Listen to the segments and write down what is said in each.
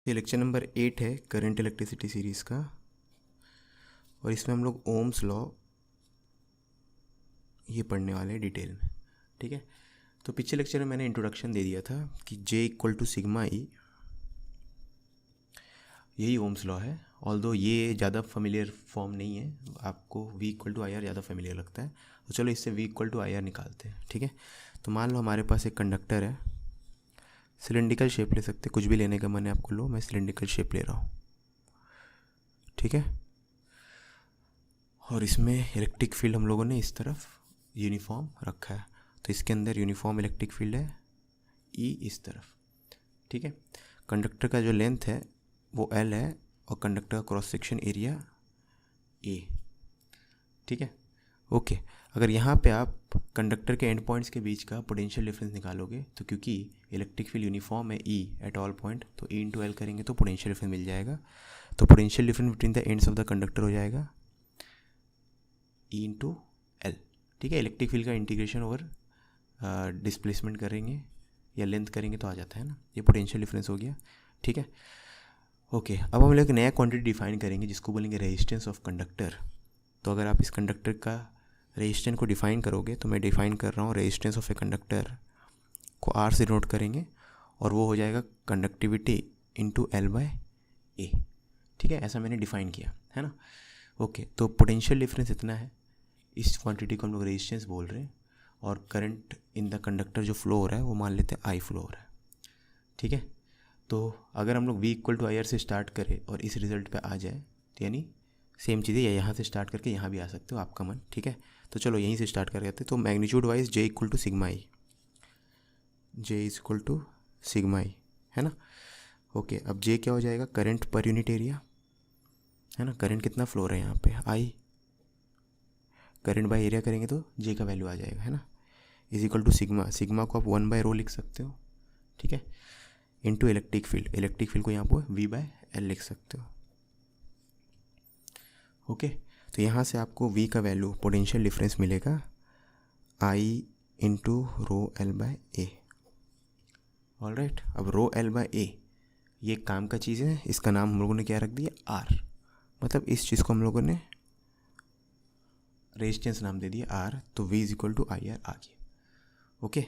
ये lecture number 8 है current electricity series का, और इसमें हम लोग ओम्स लॉ ये पढ़ने वाले हैं डिटेल में। ठीक है, तो पिछले लेक्चर में मैंने इंट्रोडक्शन दे दिया था कि J equal to sigma E, यही ओम्स लॉ है। ऑल्दो ये ज़्यादा फेमिलियर फॉर्म नहीं है, आपको V equal to I R ज़्यादा फेमिलियर लगता है, तो चलो इससे V equal to I R निकालते हैं। ठीक है, तो मान लो हमारे पास एक कंडक्टर है, सिलेंड्रिकल शेप ले सकते, कुछ भी लेने का मन है आपको लो, मैं सिलेंड्रिकल शेप ले रहा हूँ। ठीक है, और इसमें इलेक्ट्रिक फील्ड हम लोगों ने इस तरफ यूनिफॉर्म रखा है, तो इसके अंदर यूनिफॉर्म इलेक्ट्रिक फील्ड है ई इस तरफ। ठीक है, कंडक्टर का जो लेंथ है वो एल है और कंडक्टर का क्रॉस सेक्शन एरिया ए। ठीक है, ओके। अगर यहाँ पे आप कंडक्टर के एंड पॉइंट्स के बीच का पोटेंशियल डिफरेंस निकालोगे, तो क्योंकि इलेक्ट्रिक फील्ड यूनिफॉर्म है ई एट ऑल पॉइंट, तो ई इंटू एल करेंगे तो पोटेंशियल डिफरेंस मिल जाएगा। तो potential difference between the ends of the conductor हो जाएगा ई इंटू एल। ठीक है, इलेक्ट्रिक फील्ड का इंटीग्रेशन ओवर डिस्प्लेसमेंट करेंगे या लेंथ करेंगे तो आ जाता है ना, ये पोटेंशियल डिफरेंस हो गया। ठीक है, ओके। अब हम लोग एक नया क्वांटिटी डिफाइन करेंगे जिसको बोलेंगे रेजिस्टेंस ऑफ कंडक्टर। तो अगर आप इस कंडक्टर का रेजिस्टेंस को डिफाइन करोगे, तो मैं डिफाइन कर रहा हूँ रेजिस्टेंस ऑफ ए कंडक्टर को आर से नोट करेंगे, और वो हो जाएगा conductivity into L by A. ठीक है, ऐसा मैंने डिफाइन किया है ना। ओके, तो पोटेंशियल डिफरेंस इतना है, इस क्वांटिटी को हम लोग रेजिस्टेंस बोल रहे हैं, और करंट इन द कंडक्टर जो फ्लो हो रहा है वो मान लेते हैं आई फ्लो हो रहा है। ठीक है, तो अगर हम लोग V equal to I R से स्टार्ट करें और इस रिजल्ट पे आ जाए, तो यानी सेम चीज़ें, या यहाँ से स्टार्ट करके यहाँ भी आ सकते हो, आपका मन। ठीक है, तो चलो यहीं से स्टार्ट कर देते। तो magnitude wise J equal to sigma E, J is equal to sigma E, है ना। ओके, अब J क्या हो जाएगा, करंट पर यूनिट एरिया, है ना। करंट कितना फ्लो रहा है यहाँ पे, आई, करंट बाय एरिया करेंगे तो J का वैल्यू आ जाएगा, है ना। Is equal to sigma, sigma को आप 1 बाय रो लिख सकते हो। ठीक है, into electric field, electric field को यहाँ पर V बाय एल लिख सकते हो। ओके, तो यहाँ से आपको V का वैल्यू पोटेंशियल डिफरेंस मिलेगा I into rho L by A. All right, अब रो एल बाय ए ये काम का चीज़ है, इसका नाम हम लोगों ने क्या रख दिया, R। मतलब इस चीज़ को हम लोगों ने रेजिस्टेंस नाम दे दिया R, तो V is equal to I R आ गया। ओके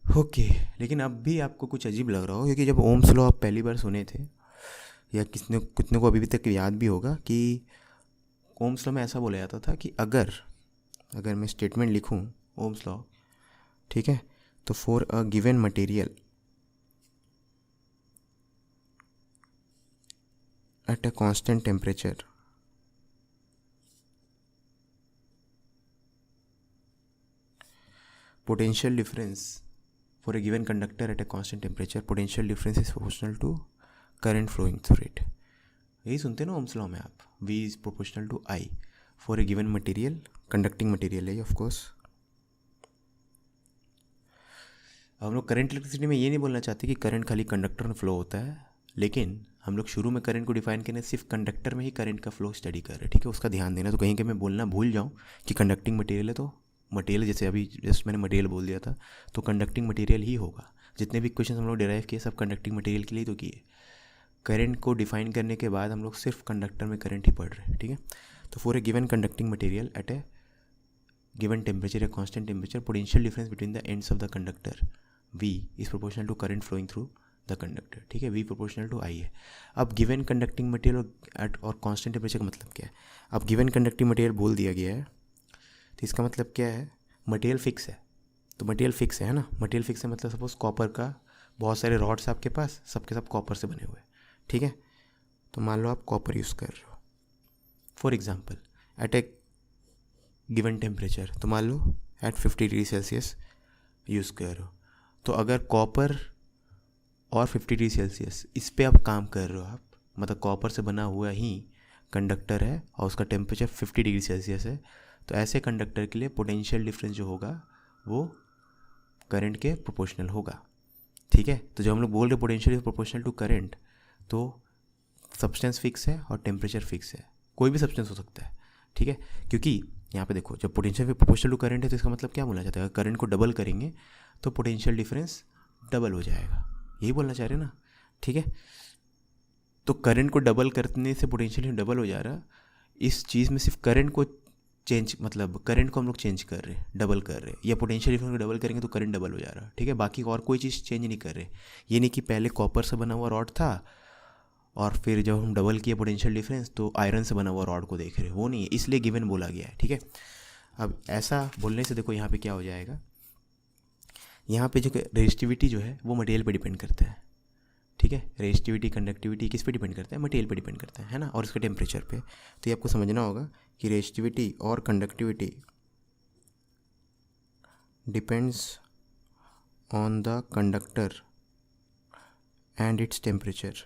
ओके, लेकिन अब भी आपको कुछ अजीब लग रहा हो, क्योंकि जब ओम्स लॉ आप पहली बार सुने थे, या कितने को अभी भी तक याद भी होगा कि ओम्स लॉ में ऐसा बोला जाता था कि अगर मैं स्टेटमेंट लिखूं ओम्स लॉ, ठीक है, तो for a given material at a constant temperature potential difference for a given conductor at a constant temperature, potential difference is proportional to current flowing through it। यही सुनते हैं ना ओम्स लॉ में आप, V is proportional to I for a given material, conducting material है of course. हम लोग current electricity में ये नहीं बोलना चाहते कि करंट खाली कंडक्टर में फ्लो होता है, लेकिन हम लोग शुरू में करंट को डिफाइन करने सिर्फ कंडक्टर में ही करंट का फ्लो स्टडी कर रहे हैं। ठीक है, उसका ध्यान देना, तो कहीं के मैं बोलना भूल जाऊँ कि कंडक्टिंग मटेरियल है, तो मटेरियल जैसे अभी जस्ट मैंने मटेरियल बोल दिया था, तो कंडक्टिंग मटेरियल ही होगा। जितने भी क्वेश्चन हम लोग डिराइव किए सब कंडक्टिंग मटेरियल के लिए तो किए। करंट को डिफाइन करने के बाद हम लोग सिर्फ कंडक्टर में करंट ही पढ़ रहे हैं। ठीक है, तो for a given conducting material at a given temperature या constant temperature, potential difference between the ends of the conductor V is proportional to current flowing through the conductor. ठीक है, V प्रोपोर्शनल टू I है। अब given conducting material at और constant temperature का मतलब क्या है, अब गिवन कंडक्टिंग मटेरियल बोल दिया गया है, तो इसका मतलब क्या है, मटेरियल फिक्स है। तो मटेरियल फिक्स है ना, मटेरियल फिक्स है मतलब सपोज कॉपर का बहुत सारे रॉड्स आपके पास, सबके सब कॉपर से बने हुए हैं। ठीक है, तो मान लो आप कॉपर यूज़ कर रहे हो for example at a given temperature, तो मान लो एट 50 डिग्री सेल्सियस यूज़ कर रहे हो। तो अगर कॉपर और 50 डिग्री सेल्सियस इस पे आप काम कर रहे हो, आप मतलब कॉपर से बना हुआ ही कंडक्टर है और उसका टेम्परेचर 50 डिग्री सेल्सियस है, तो ऐसे कंडक्टर के लिए पोटेंशियल डिफरेंस जो होगा वो करंट के प्रोपोर्शनल होगा। ठीक है, तो जब हम लोग बोल रहे potential is proportional to current, तो सब्सटेंस फिक्स है और टेम्परेचर फिक्स है, कोई भी सब्सटेंस हो सकता है। ठीक है, क्योंकि यहाँ पे देखो जब पोटेंशियल प्रोपोर्शनल टू करंट है, तो इसका मतलब क्या बोलना चाहता है, अगर करंट को डबल करेंगे तो पोटेंशियल डिफरेंस डबल हो जाएगा, यही बोलना चाह रहे हैं ना। ठीक है। तो करंट को डबल करने से पोटेंशियल डबल हो जा रहा, इस चीज़ में सिर्फ करंट को चेंज, मतलब करंट को हम लोग चेंज कर रहे हैं, डबल कर रहे हैं, या पोटेंशियल डिफरेंस को डबल करेंगे तो करंट डबल हो जा रहा है, ठीक है। बाकी और कोई चीज़ चेंज नहीं कर रहे। ये नहीं कि पहले कॉपर से बना हुआ रॉड था और फिर जब हम डबल किए पोटेंशियल डिफरेंस तो आयरन से बना हुआ रॉड को देख रहे हैं, वो नहीं है, इसलिए गिवन बोला गया है, ठीक है। अब ऐसा बोलने से देखो यहाँ पे क्या हो जाएगा, यहाँ पे जो रेजिस्टिविटी जो है वो मटेरियल पे डिपेंड करता है, ठीक है। रेजिस्टिविटी कंडक्टिविटी किस पे डिपेंड करता है, मटेरियल पे डिपेंड करता है ना, और इसके टेम्परेचर पे। तो ये आपको समझना होगा कि रेजिस्टिविटी और conductivity depends on the conductor and its temperature.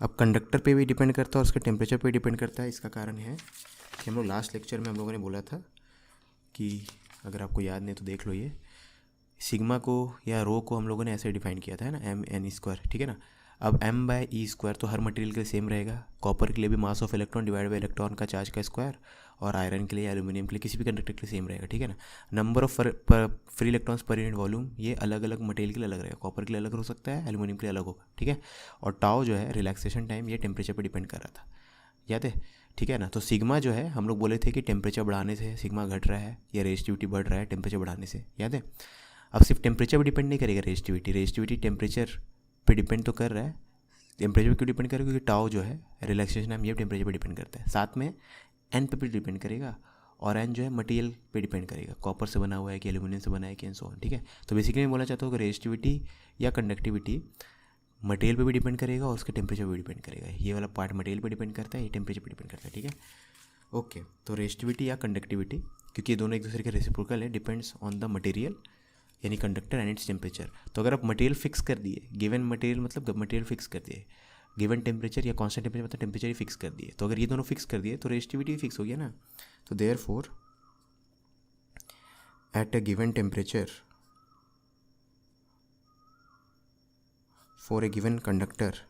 अब कंडक्टर पे भी डिपेंड करता है और उसके टेम्परेचर पे डिपेंड करता है। इसका कारण है कि हम लोग लास्ट लेक्चर में हम लोगों ने बोला था कि अगर आपको याद नहीं तो देख लो, ये सिग्मा को या रो को हम लोगों ने ऐसे डिफाइन किया था, है ना, एम एन स्क्वायर, ठीक है ना। अब एम बाय ई स्क्वायर तो हर मटेरियल के लिए सेम रहेगा। कॉपर के लिए भी mass of electron divide by electron का चार्ज का स्क्वायर, और आयरन के लिए, एल्यूमिनियम के लिए, किसी भी कंडक्टर के लिए सेम रहेगा, ठीक है ना। Number of free electrons per unit volume ये अलग अलग मटेरियल के लिए अलग रहेगा, कॉपर के लिए अलग हो सकता है, एल्यूमिनियम के लिए अलग होगा, ठीक है। और टाउ जो है रिलैक्सेशन टाइम, ये टेम्परेचर पर डिपेंड कर रहा था, याद है, ठीक है ना। तो सिग्मा जो है हम लोग बोले थे कि टेम्परेचर बढ़ाने से सिग्मा घट रहा है या रेजिस्टिविटी बढ़ रहा है टेम्परेचर बढ़ाने से, याद है। अब सिर्फ टेम्परेचर पर डिपेंड नहीं करेगा रेजिस्टिविटी टेम्परेचर पे डिपेंड तो कर रहा है। टेम्परेचर पे क्यों डिपेंड करेगा, क्योंकि टाउ जो है रिलैक्सेशन टाइम ये टेम्परेचर पे डिपेंड करता है। साथ में एन पे भी डिपेंड करेगा, और एन जो है मटेरियल पे डिपेंड करेगा, कॉपर से बना हुआ है कि एल्यूमिनियम से बना है कि एंड सो ऑन, ठीक है। तो बेसिकली मैं बोलना चाहता हूँ कि रेजिस्टिविटी या कंडक्टिविटी मटेरियल पे भी डिपेंड करेगा और उसके टेम्परेचर पे भी डिपेंड करेगा। ये वाला पार्ट मटेरियल पे डिपेंड करता है, ये टेम्परेचर पे डिपेंड करता है, ठीक है। ओके, तो रेजिस्टिविटी या कंडक्टिविटी, क्योंकि ये दोनों एक दूसरे के रेसिप्रोकल है, डिपेंड्स ऑन द मटेरियल यानी कंडक्टर एंड इट्स टेम्परेचर। तो अगर आप मटेरियल फिक्स कर दिए, गिवन मटेरियल मतलब मटेरियल फिक्स कर दिए, गिवन टेम्परेचर या कांस्टेंट टेम्परेचर मतलब टेम्परेचर ही फिक्स कर दिए, तो अगर ये दोनों फिक्स कर दिए तो रेजिस्टिविटी भी फिक्स हो गया ना। तो therefore at a given temperature for a given conductor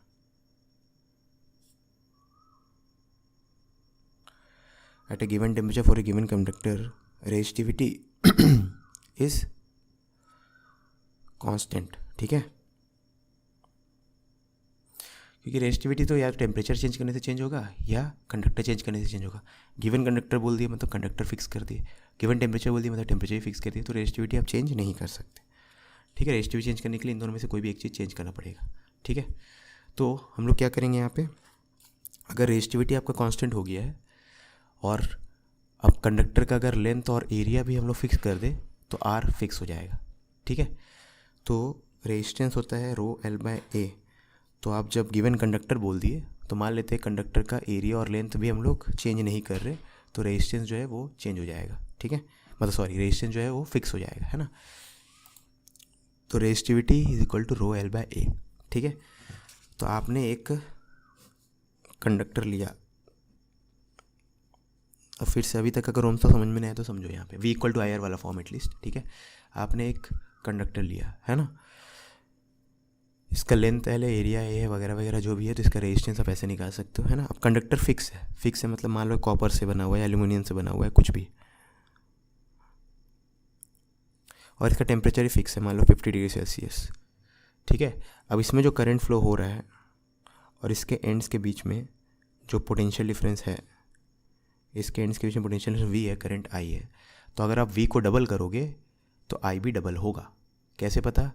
at a given temperature for a given conductor resistivity is constant, ठीक है। क्योंकि रेजिस्टिविटी तो या टेम्परेचर चेंज करने से चेंज होगा या कंडक्टर चेंज करने से चेंज होगा। गिवन कंडक्टर बोल दिए मतलब कंडक्टर फिक्स कर दिए, गिवन टेम्परेचर बोल दिए मतलब टेम्परेचर ही फिक्स कर दिए, तो रेजिस्टिविटी आप चेंज नहीं कर सकते, ठीक है। रेजिस्टिविटी चेंज करने के लिए इन दोनों में से कोई भी एक चीज़ चेंज करना पड़ेगा, ठीक है। तो हम लोग क्या करेंगे यहाँ पे, अगर रेजिस्टिविटी आपका कांस्टेंट हो गया है और अब कंडक्टर का अगर लेंथ और एरिया भी हम लोग फिक्स कर दें तो आर फिक्स हो जाएगा, ठीक है। तो रेजिस्टेंस होता है रो एल बाय ए। तो आप जब गिवन कंडक्टर बोल दिए तो मान लेते हैं कंडक्टर का एरिया और लेंथ भी हम लोग चेंज नहीं कर रहे, तो रेजिस्टेंस जो है वो चेंज हो जाएगा, ठीक है, मतलब सॉरी रेजिस्टेंस जो है वो फिक्स हो जाएगा, है ना। तो resistivity is equal to rho L by A, ठीक है। तो आपने एक कंडक्टर लिया, अब फिर से अभी तक अगर ओम्स लॉ समझ में नहीं आया तो समझो, यहाँ पे V equal to I R वाला फॉर्म एटलीस्ट, ठीक है। आपने एक कंडक्टर लिया है ना, इसका लेंथ एल है, एरिया ए है, वगैरह वगैरह जो भी है, तो इसका रेजिस्टेंस आप ऐसे निकाल सकते हो, है ना। अब कंडक्टर फिक्स है मतलब मान लो कॉपर से बना हुआ है, एल्यूमिनियम से बना हुआ है, कुछ भी, और इसका टेम्परेचर ही फिक्स है, मान लो 50 डिग्री सेल्सियस, ठीक है। अब इसमें जो करंट फ्लो हो रहा है और इसके एंड्स के बीच में जो पोटेंशियल डिफरेंस है, इसके एंड्स के बीच में पोटेंशियल V है, करंट I है, तो अगर आप V को डबल करोगे तो I भी डबल होगा। कैसे पता,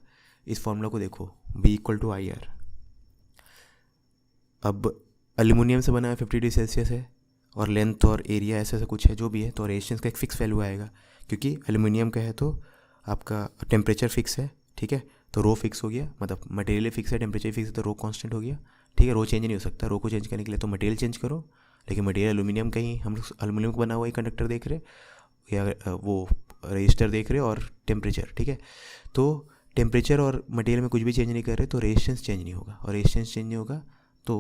इस फॉर्मूला को देखो, V equal to I R. अब एल्यूमिनियम से बना है, 50 डिग्री सेल्सियस है, और लेंथ और एरिया ऐसा ऐसा कुछ है जो भी है, तो रेजिस्टेंस का एक फिक्स वैल्यू आएगा, क्योंकि एल्यूमिनियम का है तो आपका टेम्परेचर फिक्स है, ठीक है। तो रो फिक्स हो गया, मतलब मटेरियल फिक्स है, टेम्परेचर फिक्स है, तो रो कांस्टेंट हो गया, ठीक है। रो चेंज नहीं हो सकता, रो को चेंज करने के लिए तो मटेरियल चेंज करो, लेकिन मटेरियल एल्यूमिनियम का ही, हम लोग एल्यूमिनियम का बना हुआ ही कंडक्टर देख रहे या वो रजिस्टर देख रहे और टेम्परेचर, ठीक है। तो टेम्परेचर और मटेरियल में कुछ भी चेंज नहीं कर रहे तो रेजिस्टेंस चेंज नहीं होगा, और रेजिस्टेंस चेंज नहीं होगा तो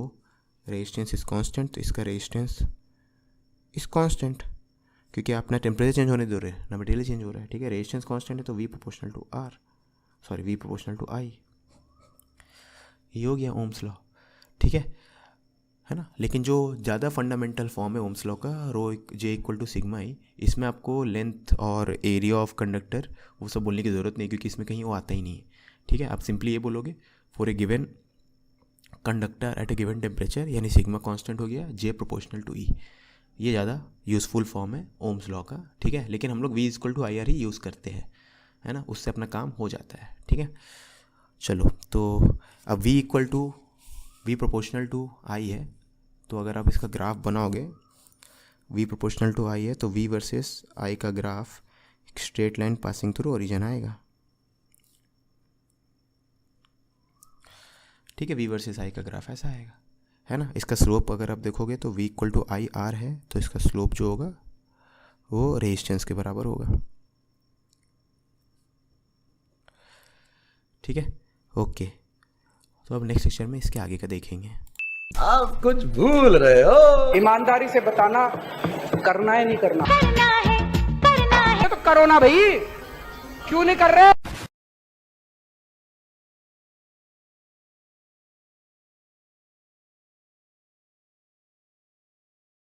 रेजिस्टेंस इज़ कांस्टेंट, तो इसका रेजिस्टेंस इज़ कांस्टेंट, क्योंकि आप ना टेम्परेचर चेंज होने दे रहे ना मटेरियल चेंज हो रहा है, ठीक है। रेजिस्टेंस कांस्टेंट है तो V proportional to R, sorry V proportional to I, ये हो गया ओम्स लॉ, ठीक है ना। लेकिन जो ज़्यादा फंडामेंटल फॉर्म है ओम्स लॉ का, rho J equal to sigma I, इसमें आपको लेंथ और एरिया ऑफ कंडक्टर वो सब बोलने की ज़रूरत नहीं, क्योंकि इसमें कहीं वो आता ही नहीं है, ठीक है। आप सिंपली ये बोलोगे for a given conductor at a given temperature, यानी सिग्मा कांस्टेंट हो गया, जे प्रोपोर्शनल टू ई। ये ज़्यादा यूज़फुल फॉर्म है ओम्स लॉ का, ठीक है। लेकिन हम लोग V equal to I R ही यूज़ करते हैं, है ना, उससे अपना काम हो जाता है, ठीक है। चलो, तो अब V equal to V proportional to I है, तो अगर आप इसका ग्राफ बनाओगे, V प्रोपोर्शनल टू आई है तो V वर्सेस I का ग्राफ एक straight line passing through origin आएगा, ठीक है। V वर्सेस I का ग्राफ ऐसा आएगा, है ना। इसका स्लोप अगर आप देखोगे तो V equal to I R है, तो इसका स्लोप जो होगा वो रेजिस्टेंस के बराबर होगा, ठीक है। ओके, तो अब नेक्स्ट सेक्शन में इसके आगे का देखेंगे। आप कुछ भूल रहे हो। ईमानदारी से बताना, करना है नहीं करना? करना है तो करो ना भाई, क्यों नहीं कर रहे?